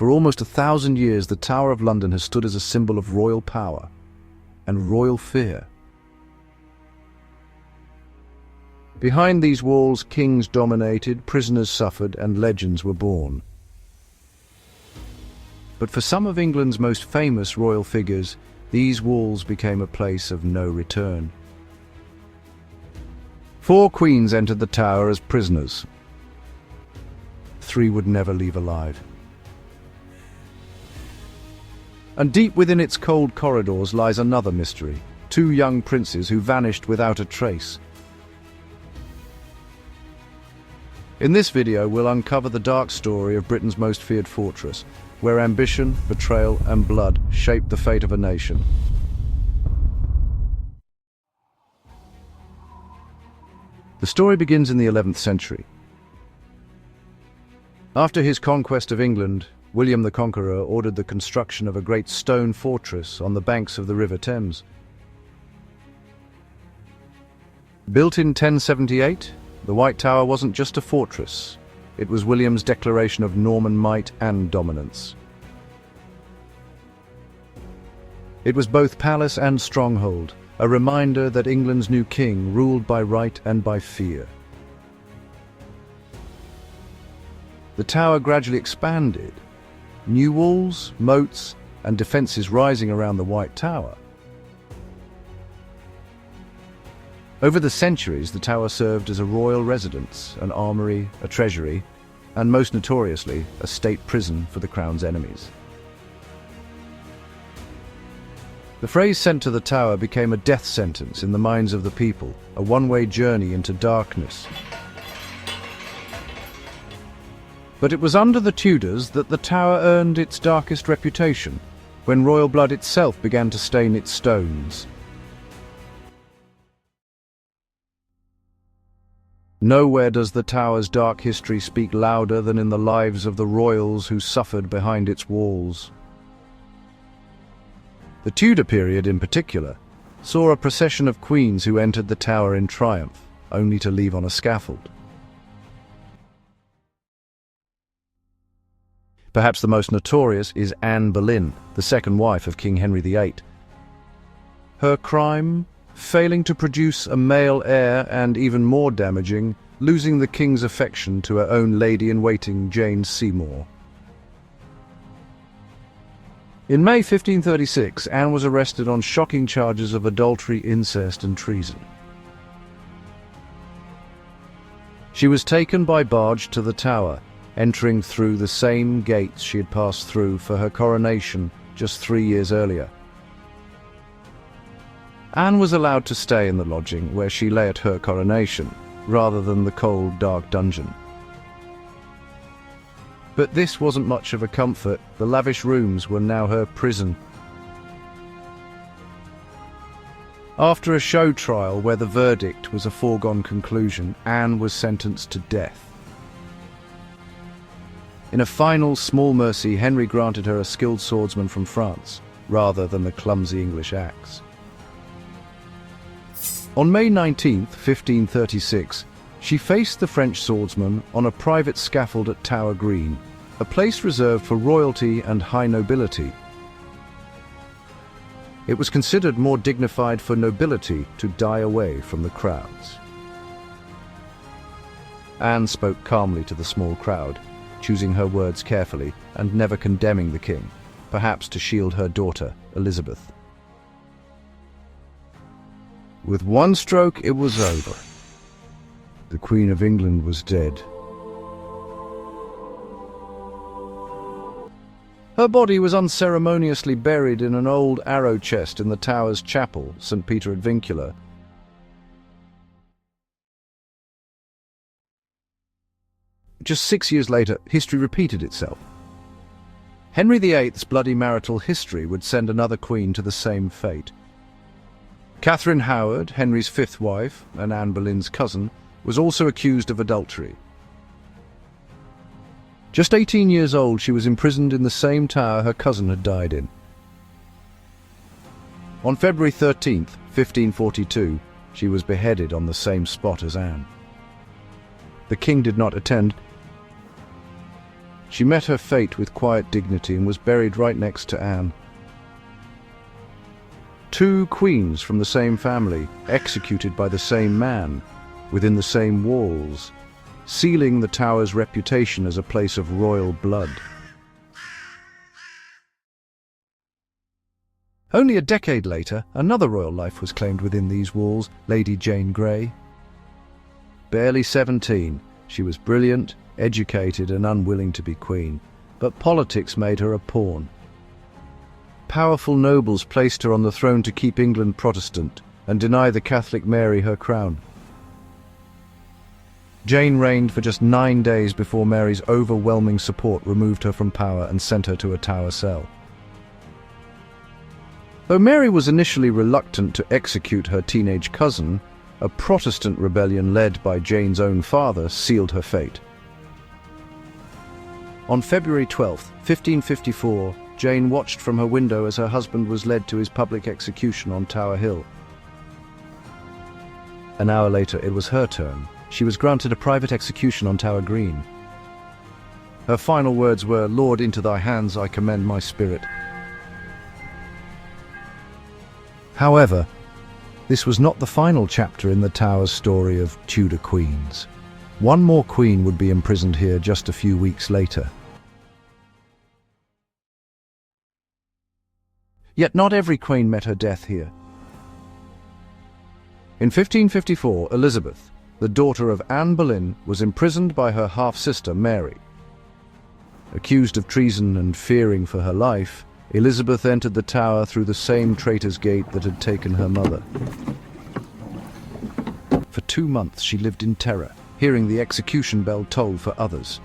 For almost 1,000 years, the Tower of London has stood as a symbol of royal power and royal fear. Behind these walls, kings dominated, prisoners suffered, and legends were born. But for some of England's most famous royal figures, these walls became a place of no return. 4 queens entered the Tower as prisoners. 3 would never leave alive. And deep within its cold corridors lies another mystery: 2 young princes who vanished without a trace. In this video, we'll uncover the dark story of Britain's most feared fortress, where ambition, betrayal, and blood shaped the fate of a nation. The story begins in the 11th century. After his conquest of England, William the Conqueror ordered the construction of a great stone fortress on the banks of the River Thames. Built in 1078, the White Tower wasn't just a fortress. It was William's declaration of Norman might and dominance. It was both palace and stronghold, a reminder that England's new king ruled by right and by fear. The tower gradually expanded, new walls, moats, and defences rising around the White Tower. Over the centuries, the tower served as a royal residence, an armoury, a treasury, and most notoriously, a state prison for the crown's enemies. The phrase "sent to the tower" became a death sentence in the minds of the people, a one-way journey into darkness. But it was under the Tudors that the tower earned its darkest reputation, when royal blood itself began to stain its stones. Nowhere does the tower's dark history speak louder than in the lives of the royals who suffered behind its walls. The Tudor period, in particular, saw a procession of queens who entered the tower in triumph, only to leave on a scaffold. Perhaps the most notorious is Anne Boleyn, the second wife of King Henry VIII. Her crime? Failing to produce a male heir, and even more damaging, losing the king's affection to her own lady-in-waiting, Jane Seymour. In May 1536, Anne was arrested on shocking charges of adultery, incest, and treason. She was taken by barge to the Tower, entering through the same gates she had passed through for her coronation just 3 years earlier. Anne was allowed to stay in the lodging where she lay at her coronation, rather than the cold, dark dungeon. But this wasn't much of a comfort. The lavish rooms were now her prison. After a show trial where the verdict was a foregone conclusion, Anne was sentenced to death. In a final small mercy, Henry granted her a skilled swordsman from France, rather than the clumsy English axe. On May 19, 1536, she faced the French swordsman on a private scaffold at Tower Green, a place reserved for royalty and high nobility. It was considered more dignified for nobility to die away from the crowds. Anne spoke calmly to the small crowd, choosing her words carefully and never condemning the king, perhaps to shield her daughter, Elizabeth. With one stroke, it was over. The Queen of England was dead. Her body was unceremoniously buried in an old arrow chest in the Tower's chapel, St. Peter ad Vincula. Just 6 years later, history repeated itself. Henry VIII's bloody marital history would send another queen to the same fate. Catherine Howard, Henry's fifth wife and Anne Boleyn's cousin, was also accused of adultery. Just 18 years old, she was imprisoned in the same tower her cousin had died in. On February 13, 1542, she was beheaded on the same spot as Anne. The king did not attend. She met her fate with quiet dignity and was buried right next to Anne. Two queens from the same family, executed by the same man, within the same walls, sealing the Tower's reputation as a place of royal blood. Only a decade later, another royal life was claimed within these walls, Lady Jane Grey. Barely 17, she was brilliant, educated and unwilling to be queen, but politics made her a pawn. Powerful nobles placed her on the throne to keep England Protestant and deny the Catholic Mary her crown. Jane reigned for just 9 days before Mary's overwhelming support removed her from power and sent her to a Tower cell. Though Mary was initially reluctant to execute her teenage cousin, a Protestant rebellion led by Jane's own father sealed her fate. On February 12, 1554, Jane watched from her window as her husband was led to his public execution on Tower Hill. An hour later, it was her turn. She was granted a private execution on Tower Green. Her final words were, "Lord, into thy hands I commend my spirit." However, this was not the final chapter in the Tower's story of Tudor Queens. One more queen would be imprisoned here just a few weeks later. Yet not every queen met her death here. In 1554, Elizabeth, the daughter of Anne Boleyn, was imprisoned by her half-sister Mary. Accused of treason and fearing for her life, Elizabeth entered the Tower through the same traitor's gate that had taken her mother. For 2 months she lived in terror, hearing the execution bell toll for others.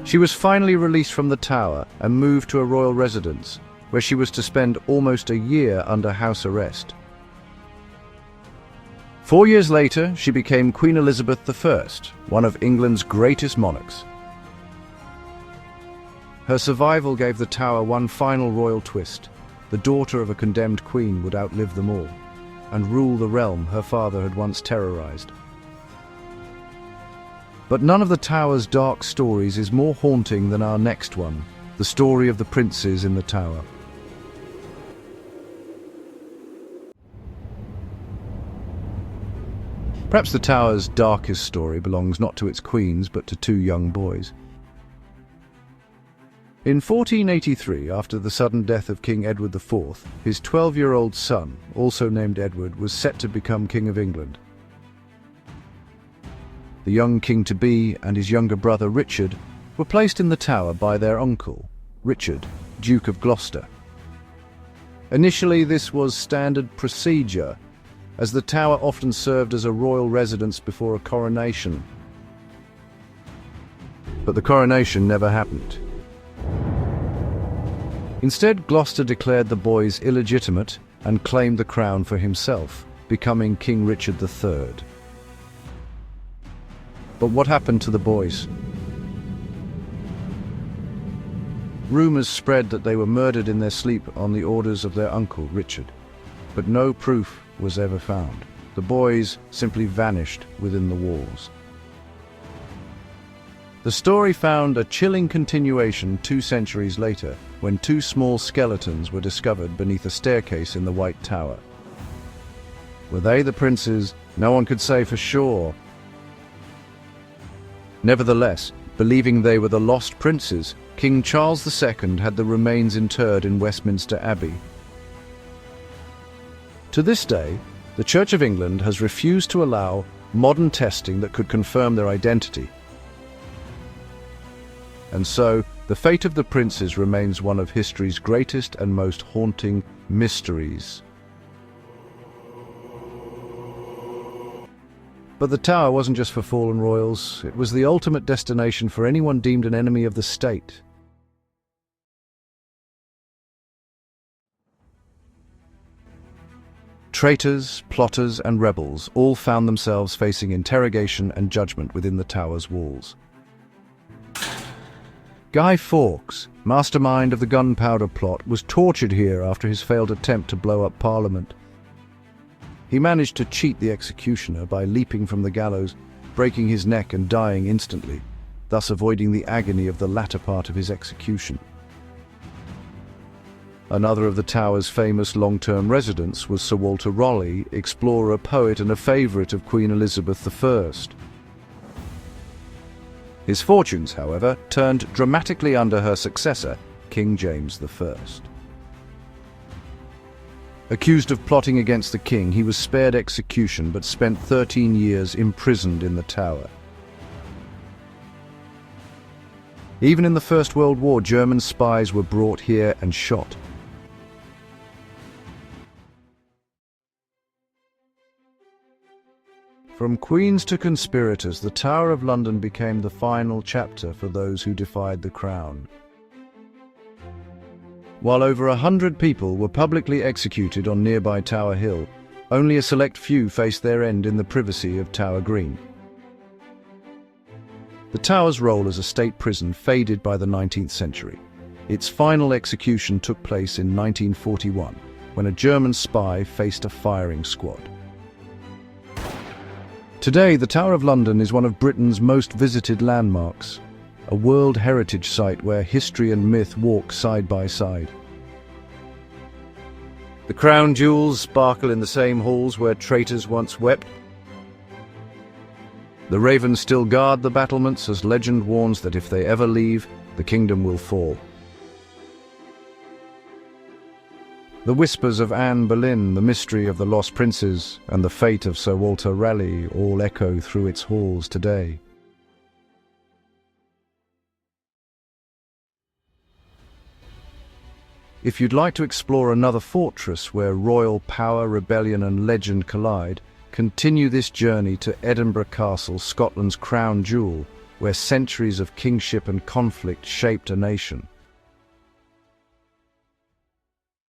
She was finally released from the Tower and moved to a royal residence, where she was to spend almost a year under house arrest. 4 years later, she became Queen Elizabeth I, one of England's greatest monarchs. Her survival gave the Tower one final royal twist. The daughter of a condemned queen would outlive them all, and rule the realm her father had once terrorized. But none of the Tower's dark stories is more haunting than our next one, the story of the princes in the Tower. Perhaps the Tower's darkest story belongs not to its queens, but to 2 young boys. In 1483, after the sudden death of King Edward IV, his 12-year-old son, also named Edward, was set to become King of England. The young king-to-be and his younger brother Richard were placed in the Tower by their uncle, Richard, Duke of Gloucester. Initially, this was standard procedure, as the Tower often served as a royal residence before a coronation. But the coronation never happened. Instead, Gloucester declared the boys illegitimate and claimed the crown for himself, becoming King Richard III. But what happened to the boys? Rumors spread that they were murdered in their sleep on the orders of their uncle, Richard. But no proof was ever found. The boys simply vanished within the walls. The story found a chilling continuation 2 centuries later, when 2 small skeletons were discovered beneath a staircase in the White Tower. Were they the princes? No one could say for sure. Nevertheless, believing they were the lost princes, King Charles II had the remains interred in Westminster Abbey. To this day, the Church of England has refused to allow modern testing that could confirm their identity. And so, the fate of the princes remains one of history's greatest and most haunting mysteries. But the Tower wasn't just for fallen royals, it was the ultimate destination for anyone deemed an enemy of the state. Traitors, plotters, and rebels all found themselves facing interrogation and judgment within the Tower's walls. Guy Fawkes, mastermind of the gunpowder plot, was tortured here after his failed attempt to blow up Parliament. He managed to cheat the executioner by leaping from the gallows, breaking his neck and dying instantly. thus avoiding the agony of the latter part of his execution. Another of the tower's famous long-term residents was Sir Walter Raleigh, explorer, poet, and a favourite of Queen Elizabeth I. His fortunes, however, turned dramatically under her successor, King James I. Accused of plotting against the king, he was spared execution but spent 13 years imprisoned in the Tower. Even in the First World War, German spies were brought here and shot. From queens to conspirators, the Tower of London became the final chapter for those who defied the crown. While over 100 people were publicly executed on nearby Tower Hill, only a select few faced their end in the privacy of Tower Green. The Tower's role as a state prison faded by the 19th century. Its final execution took place in 1941, when a German spy faced a firing squad. Today, the Tower of London is one of Britain's most visited landmarks, a World Heritage Site where history and myth walk side by side. The crown jewels sparkle in the same halls where traitors once wept. The ravens still guard the battlements as legend warns that if they ever leave, the kingdom will fall. The whispers of Anne Boleyn, the mystery of the lost princes, and the fate of Sir Walter Raleigh all echo through its halls today. If you'd like to explore another fortress where royal power, rebellion, and legend collide, continue this journey to Edinburgh Castle, Scotland's crown jewel, where centuries of kingship and conflict shaped a nation.